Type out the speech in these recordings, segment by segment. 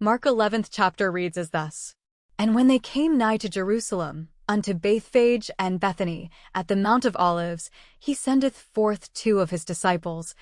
Mark 11th chapter reads as thus. And when they came nigh to Jerusalem, unto Bethphage and Bethany, at the Mount of Olives, he sendeth forth 2 of his disciples,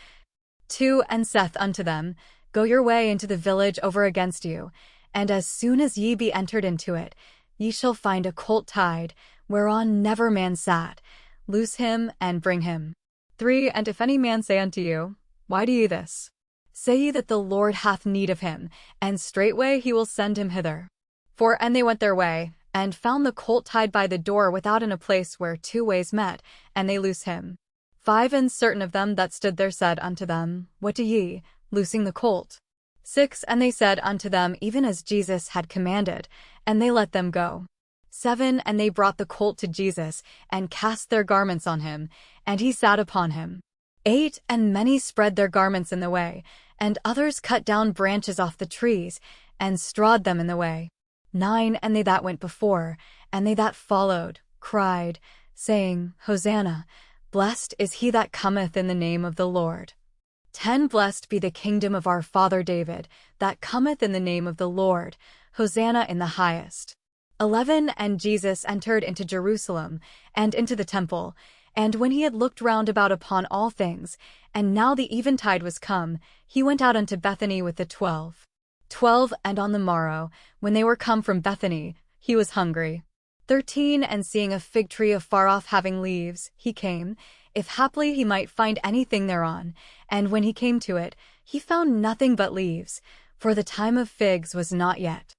2, and saith unto them, Go your way into the village over against you, and as soon as ye be entered into it, ye shall find a colt tied, whereon never man sat. Loose him, and bring him. 3, And if any man say unto you, Why do ye this? Say ye that the Lord hath need of him, and straightway he will send him hither. 4, And they went their way, and found the colt tied by the door without in a place where 2 ways met, and they loose him. 5, And certain of them that stood there said unto them, What do ye, loosing the colt? 6, And they said unto them even as Jesus had commanded, and they let them go. 7, And they brought the colt to Jesus, and cast their garments on him, and he sat upon him. 8, And many spread their garments in the way, and others cut down branches off the trees, and strawed them in the way. 9, And they that went before, and they that followed, cried, saying, Hosanna, blessed is he that cometh in the name of the Lord. 10, Blessed be the kingdom of our father David, that cometh in the name of the Lord, Hosanna in the highest. 11, And Jesus entered into Jerusalem, and into the temple, and when he had looked round about upon all things, and now the eventide was come, he went out unto Bethany with the 12. 12, And on the morrow, when they were come from Bethany, he was hungry. 13, And seeing a fig tree afar off having leaves, he came, if haply he might find anything thereon. And when he came to it, he found nothing but leaves, for the time of figs was not yet.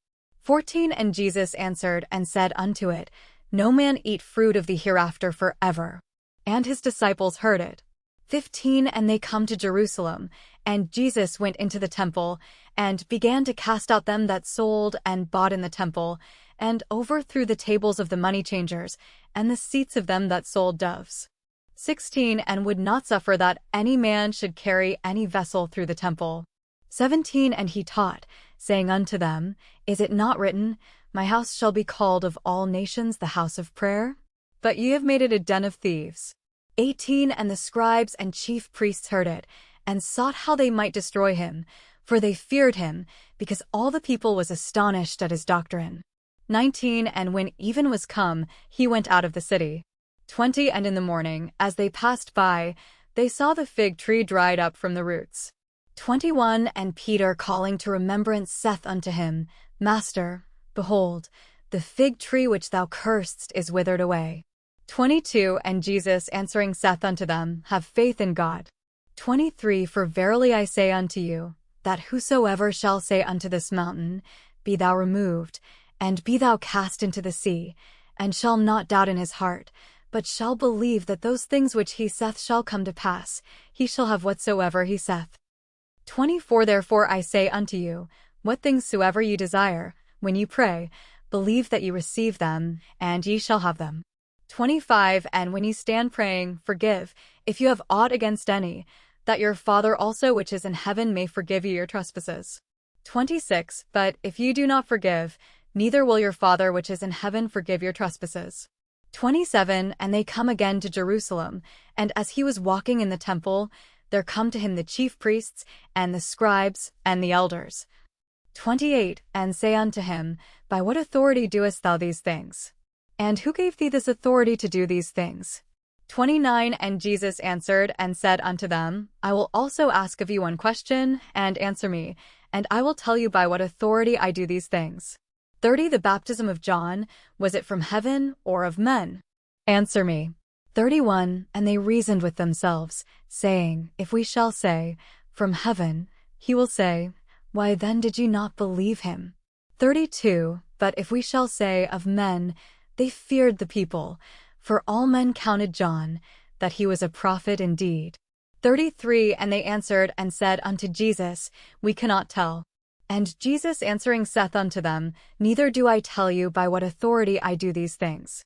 14, And Jesus answered and said unto it, No man eat fruit of the hereafter for ever. And his disciples heard it. 15, And they come to Jerusalem, and Jesus went into the temple, and began to cast out them that sold and bought in the temple, and overthrew the tables of the money changers, and the seats of them that sold doves. 16, And would not suffer that any man should carry any vessel through the temple. 17, And he taught, saying unto them, Is it not written, My house shall be called of all nations the house of prayer? But ye have made it a den of thieves. 18, And the scribes and chief priests heard it, and sought how they might destroy him, for they feared him, because all the people was astonished at his doctrine. 19, And when even was come, he went out of the city. 20, And in the morning, as they passed by, they saw the fig tree dried up from the roots. 21, And Peter calling to remembrance saith unto him, Master, behold, the fig tree which thou cursedst is withered away. 22, And Jesus answering saith unto them, Have faith in God. 23, For verily I say unto you, that whosoever shall say unto this mountain, Be thou removed, and be thou cast into the sea, and shall not doubt in his heart, but shall believe that those things which he saith shall come to pass, he shall have whatsoever he saith. 24, Therefore I say unto you, what things soever ye desire, when ye pray, believe that ye receive them, and ye shall have them. 25, And when ye stand praying, forgive, if you have aught against any, that your Father also which is in heaven may forgive you your trespasses. 26, But if ye do not forgive, neither will your Father which is in heaven forgive your trespasses. 27, And they come again to Jerusalem, and as he was walking in the temple, there come to him the chief priests, and the scribes, and the elders. 28, And say unto him, By what authority doest thou these things? And who gave thee this authority to do these things? 29, And Jesus answered and said unto them, I will also ask of you one question, and answer me, and I will tell you by what authority I do these things. 30, The baptism of John, was it from heaven or of men? Answer me. 31, And they reasoned with themselves, saying, If we shall say, From heaven, he will say, Why then did ye not believe him? 32, But if we shall say, Of men, they feared the people, for all men counted John, that he was a prophet indeed. 33, And they answered and said unto Jesus, We cannot tell. And Jesus answering saith unto them, Neither do I tell you by what authority I do these things.